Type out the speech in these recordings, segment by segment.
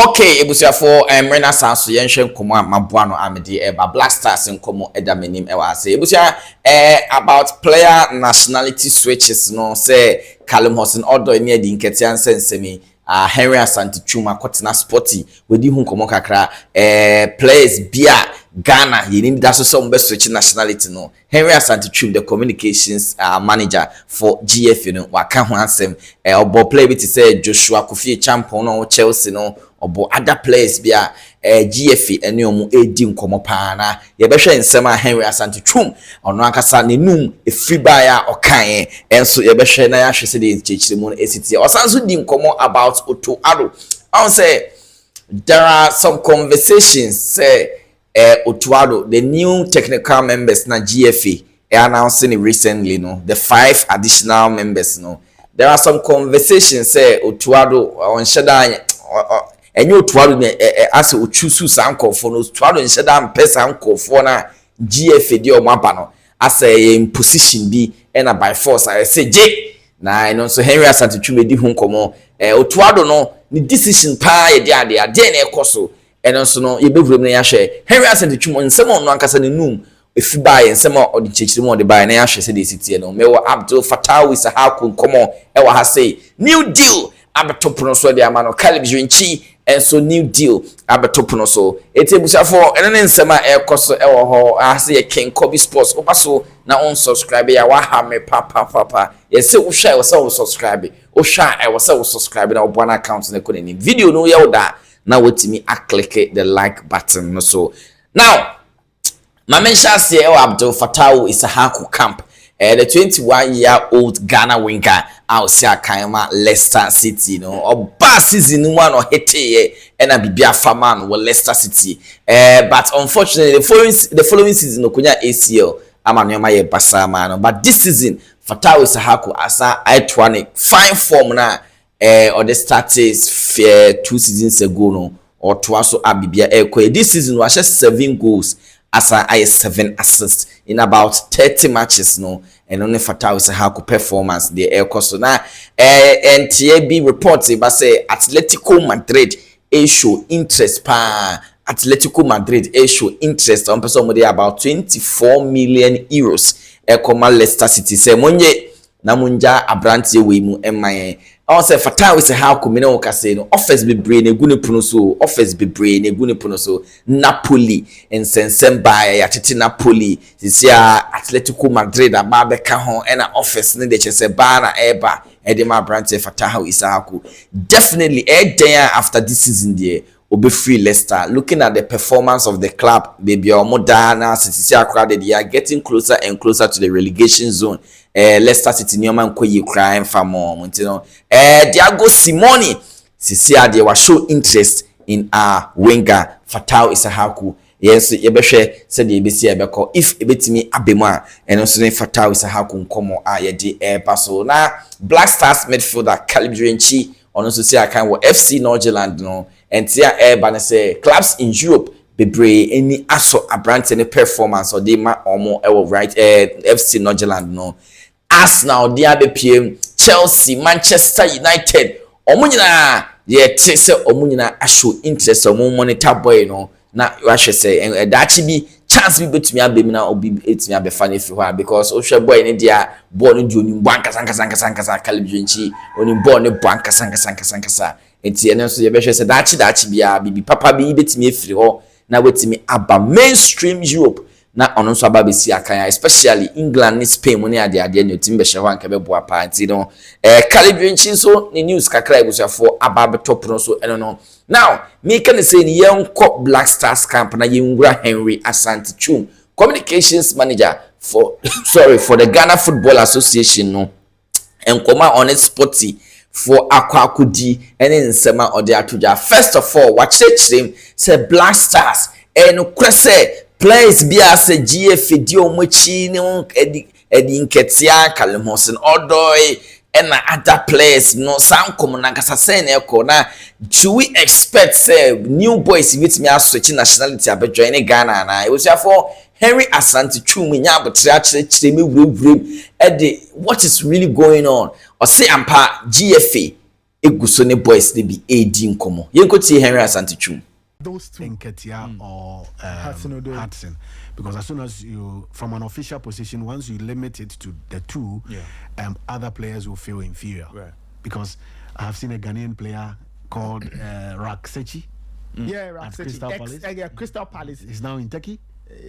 Okay, ebusiafo Mrena Sanso yenhwe nkomo amaboa no amede eba Black Stars nkomo edamenim ewa ase ebusia about player nationality switches no say Callum Hudson-Odoi ne di Nketiah nsensemi Henry Asante Chuma Kotena Sporty wedi hu nkomo kakra players bia Ghana yini da so some best switch nationality no Henry Asante Chuma the communications manager for GFA no waka ho ansem obo play bit say Joshua Kofi champion no Chelsea no obo other players bia GFA ene omu edi nkomo pa na ye behwe nsem a Henry Asante Chuma ono akasa ne num efriba ya okan enso ye behwe na ya hwese de nchechiremu no esiti osanso di nkomo about Otto Addo. I say there are some conversations say Otto Addo, the new technical members na GFA announcing it recently, no, the 5 additional members, no. There are some conversations say Otto Addo on shada and you Otto Addo as o choose sanko for no Otto Addo shada mpesa anko for na GFA di o mapa no as in position B and by force I say J na I know so Henry Asante Chuma di hu nkomo Otto Addo no ni decision pa ye dia na ekoso eno so no ye bevrum na ya hwe Henry Asante Chuma nsem ono ankasa ne num efi bae nsem odi chechiremu odi bae na ya hwe se de sitie no mewo Fatawu Issahaku nkomo ewa ha say new deal abetopono so de amano Callum enso new deal abetopono so etebusiafo eno ne nsem a ekoso ewo ho ase ye King Kobe Sports obaso na on subscribe ya wa ha me papa ye se wo hwa wo se wo subscribe wo hwa e wo se wo subscribe na obo na account na konani video no ye wo da na wetimi a click the like button no so now my mention say Fatawu Issahaku camp the 21-year-old Ghana winger out see Akama Leicester City no oba season one or hete and a bibia farman with Leicester City but unfortunately the following season no kunya ACL amanyoma ye basa man but this season Fatawu Issahaku asa iconic fine form na or the starts 2 seasons ago no or twaso abibia this season was just 7 goals as I 7 assists in about 30 matches no and only Fatawu Issahaku performance the so na NTAB reports but say Atlético Madrid show interest pa Atlético Madrid show interest on person with about 24 million euros Leicester City say monye na munja abrantie we mu emaye I say Fatawu Issahaku me no kase no offers be brain egune puno so offers be brain egune puno so Napoli ensensem by atete Napoli sisia Atlético Madrid aba ka ho na offers ne de chese ba na eba edema brantie Fatawu Issahaku definitely den after this season there obe free Leicester looking at the performance of the club baby Omodana sisia crowd they are getting closer and closer to the relegation zone Leicester City nyoma nkoyi crime famo montino Diago Simoni sisia they were show interest in our winger Fatawu Issahaku yes yebehwe said ebesi ebeko if ebetimi abemu a eno so ne Fatawu Issahaku nkomo yedi paso na Black Stars midfielder Callum ono so sia kan wo FC Northern no entia eba ne say clubs in Europe bebre any aso abrante ne performance or they ma omo right FC Northern no Arsenal they are PM Chelsea Manchester United omo nyina ye tese omo nyina asho interest omo monitor boy no na wahwe say dachi bi chance bi betumi abemi na obi etumi abefa na fi ho because o hwe boy ne dia ball no di onim banka sanka Callum onim ball ne banka sanka enti ene so ye behwe say dachi bia bibi papa bi betumi efiri ho na wetumi aba mainstream Europe na ono so aba besi akan especially England ni Spain mo ne ade ne otimi behwe ho anka bebo apa enti no Callum so ni news kakra ebusuafo aba betop no so eno no now me can say ni yenko Black Stars camp na yenwura Henry Asante Chuma communications manager for for the Ghana Football Association no enkoma on it sporty for akwakudi ene nsema ode atoja first of all wachechirem say Black Stars eno kwese players bia say GFA di omochi ne edi Nketiah Callum Hudson-Odoi and other players no some come na kasa say na eko na do we expect say new boys with me switch nationality abe join Ghana na it was for Henry Asante Chuma nya abotre chire me wurum what is really going on or say ampa GFA eguso ne boys ne bi edi nkomo yenko tie Henry Asantechum. Those two, Nketiah or Hudson, because as soon as you, from an official position, once you limit it to the two, other players will feel inferior. Right. Because I have seen a Ghanaian player called Raksechi. Yeah, Raksechi. Crystal Palace. He's now in Turkey.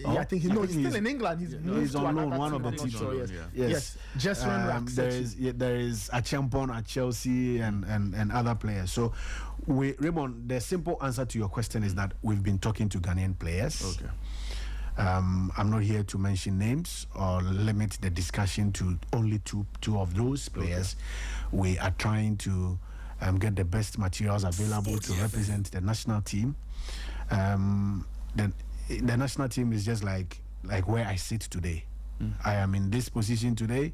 I think he's still in England. He's on loan, one of the teams. Yes. Just there is Achampon at Chelsea and other players. So, Raymond, the simple answer to your question is that we've been talking to Ghanaian players. Okay. I'm not here to mention names or limit the discussion to only two of those players. Okay. We are trying to get the best materials available to represent the national team. The national team is just like where I sit today. I am in this position today,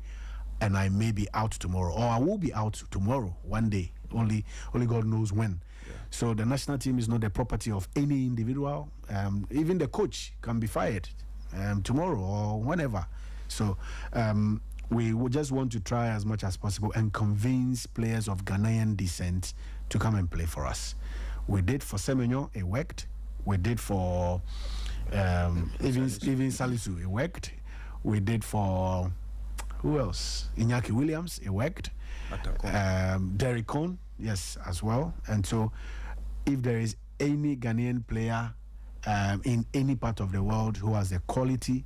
and I may be out tomorrow, or I will be out tomorrow, one day. Only God knows when. Yeah. So the national team is not the property of any individual. Even the coach can be fired tomorrow or whenever. So we would just want to try as much as possible and convince players of Ghanaian descent to come and play for us. We did for Semenyo, it worked. We did for even Salisu, it worked. We did for who else? Iñaki Williams, it worked. Derek Cohn, yes, as well. And so, if there is any Ghanaian player in any part of the world who has the quality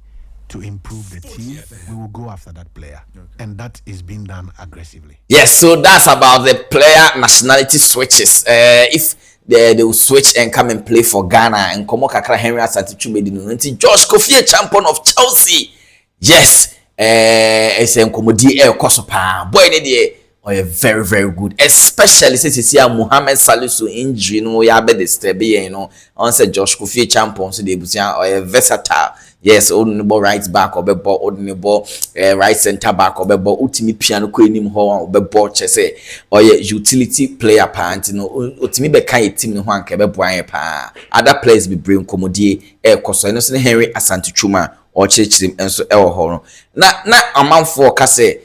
to improve the team, we will go after that player. Okay. And that is being done aggressively. Yes, so that's about the player nationality switches. If they will switch and come and play for Ghana and Komo Kakra Henry Asantechum Medino. Josh Kofi, champion of Chelsea. Yes, it's a Komodi Kosopa. Boy, they are very, very good. Especially since you see a Mohamed Salisu injury, no, ya be the you know. On say Josh Kofi champion, so they are versatile. Yes, Odinebo right back or bebo Odinebo right center back or bebo ultimate piano ko enim ho or bebo chese or utility player pant no ultimate be kan team no ho anka bebo an pa other players be bring komodie koso no se Henry Asantechum or chichirim enso e wo ho no na amanfo ka se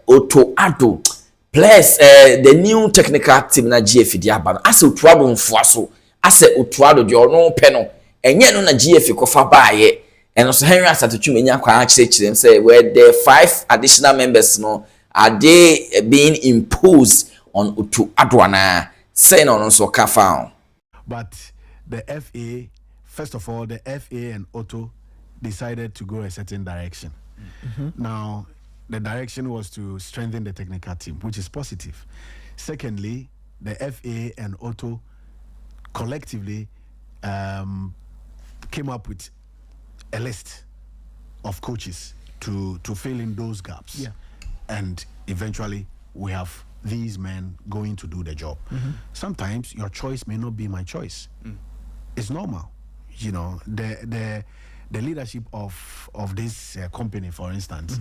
Otto Addo players the new technical team na GFA di aba no ase Otto Addo mfoaso ase Otto Addo de ono pe no enye no na GFA kofa baaye eno so Henry Asantechum enya kwa akirechirem say where the 5 additional members no are they being imposed on Otto Addo na say no so ka found. But the FA, first of all, the FA and Otto decided to go a certain direction. Now the direction was to strengthen the technical team, which is positive. Secondly, the FA and Otto collectively came up with a list of coaches to fill in those gaps. Yeah. And eventually we have these men going to do the job. Sometimes your choice may not be my choice. It's normal. You know, the leadership of this company, for instance,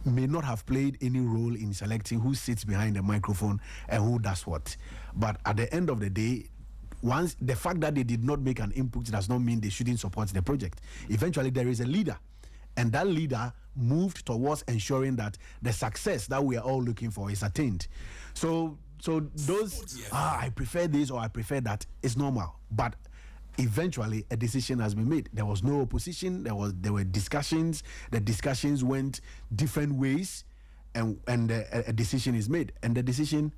may not have played any role in selecting who sits behind the microphone and who does what. But at the end of the day, once the fact that they did not make an input does not mean they shouldn't support the project. Eventually, there is a leader, and that leader moved towards ensuring that the success that we are all looking for is attained. So those I prefer this or I prefer that is normal, but eventually a decision has been made. There was no opposition. There were discussions. The discussions went different ways, and a decision is made, and the decision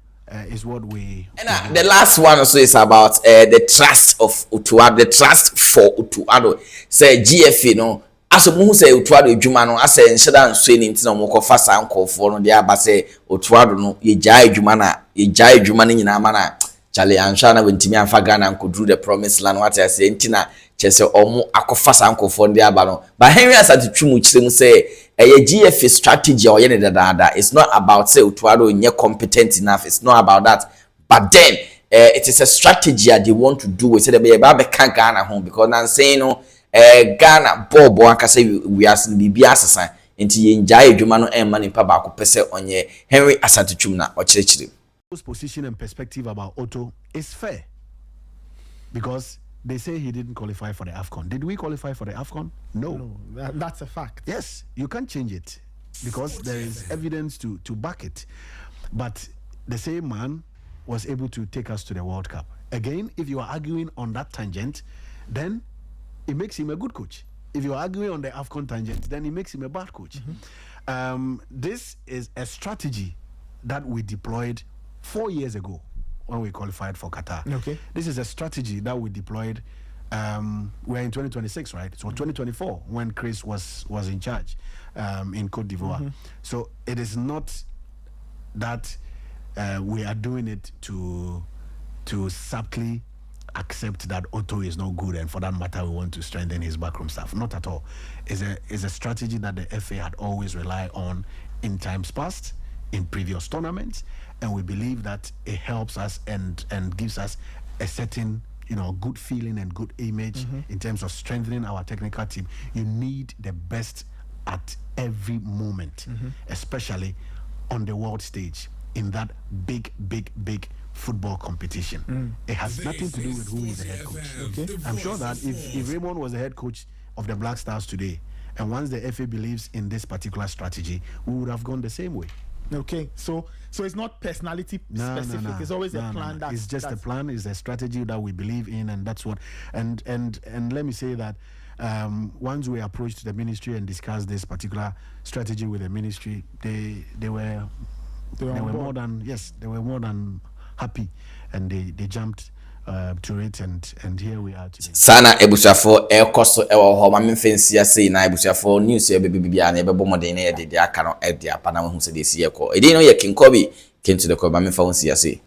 is what we. And the last one also is about the trust of Otto Addo, the trust for Otto Addo. Say GFA no, as who say Otto Addo adwuma no, as nhyeda nso ni ntina mo kofa sa nkofo no de aba say Otto Addo no ye jai adwuma na nyina ma na chale ansha na wentimi amfa Ghana nkodru the promised land what I say ntina chese omo akofa sa nkofo de aba no. But Henry Asantechum chirem say a GFA strategy or any that it's not about say Otto Addo nye competent enough. It's not about that. But then it is a strategy that they want to do. We say they be can Ghana home because now saying no Ghana bobo anka say we are sin bibi asesa nti ye njai adwuma no emma nipa ba ko pese onye Henry Asantechum na ochirechire. Those position and perspective about Otto is fair because they say he didn't qualify for the AFCON. Did we qualify for the AFCON? No. That's a fact. Yes, you can't change it because there is evidence to back it. But the same man was able to take us to the World Cup. Again, if you are arguing on that tangent, then it makes him a good coach. If you are arguing on the AFCON tangent, then it makes him a bad coach. This is a strategy that we deployed 4 years ago when we qualified for Qatar. Okay. This is a strategy that we deployed. We're in 2026, right? So 2024, when Chris was in charge in Côte d'Ivoire. So it is not that we are doing it to subtly accept that Otto is not good, and for that matter, we want to strengthen his backroom staff. Not at all. It's a strategy that the FA had always relied on in times past, in previous tournaments, and we believe that it helps us and gives us a certain good feeling and good image in terms of strengthening our technical team. You need the best at every moment, especially on the world stage in that big football competition. It has nothing to do with who is the head coach. Okay, I'm sure that if Raymond was the head coach of the Black Stars today, and once the FA believes in this particular strategy, we would have gone the same way. Okay, so it's not personality specific. No. It's always a plan. No. It's just a plan. It's a strategy that we believe in, and that's what. And let me say that once we approached the ministry and discussed this particular strategy with the ministry, they were more than happy, and they jumped to it, and here we are today. Sana ebusuafo ekoso ewo ho ma memfensi ase na ebusuafo news e bebibia na ebebo modern na ye de aka no e de apa na hu se de si ekọ edi no ye kinkobi came to the call ma memfa hu si ase.